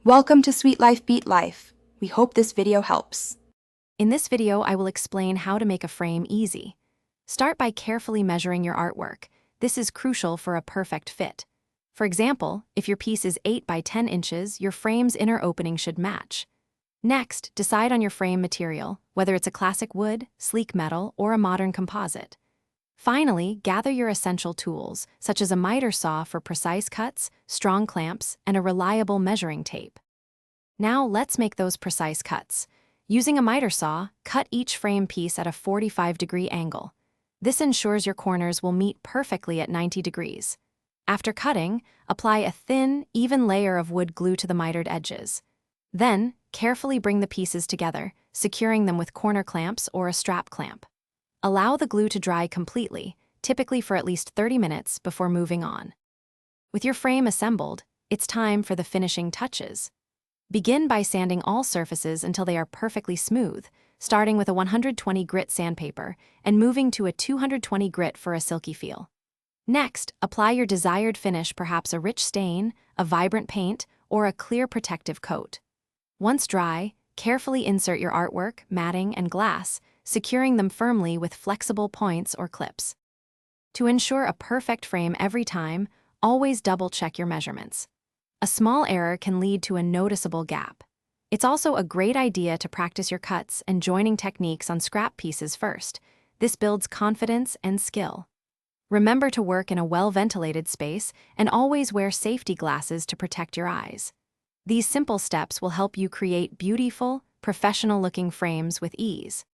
Welcome to Sweet Life Beat Life. We hope this video helps. In this video, I will explain how to make a frame easy. Start by carefully measuring your artwork. This is crucial for a perfect fit. For example, if your piece is 8 by 10 inches, your frame's inner opening should match. Next, decide on your frame material, whether it's a classic wood, sleek metal, or a modern composite. Finally, gather your essential tools, such as a miter saw for precise cuts, strong clamps, and a reliable measuring tape. Now let's make those precise cuts. Using a miter saw, cut each frame piece at a 45-degree angle. This ensures your corners will meet perfectly at 90 degrees. After cutting, apply a thin, even layer of wood glue to the mitered edges. Then, carefully bring the pieces together, securing them with corner clamps or a strap clamp. Allow the glue to dry completely, typically for at least 30 minutes before moving on. With your frame assembled, it's time for the finishing touches. Begin by sanding all surfaces until they are perfectly smooth, starting with a 120 grit sandpaper and moving to a 220 grit for a silky feel. Next, apply your desired finish, perhaps a rich stain, a vibrant paint, or a clear protective coat. Once dry, carefully insert your artwork, matting, and glass, securing them firmly with flexible points or clips. To ensure a perfect frame every time, always double-check your measurements. A small error can lead to a noticeable gap. It's also a great idea to practice your cuts and joining techniques on scrap pieces first. This builds confidence and skill. Remember to work in a well-ventilated space and always wear safety glasses to protect your eyes. These simple steps will help you create beautiful, professional-looking frames with ease.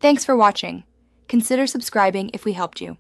Thanks for watching. Consider subscribing if we helped you.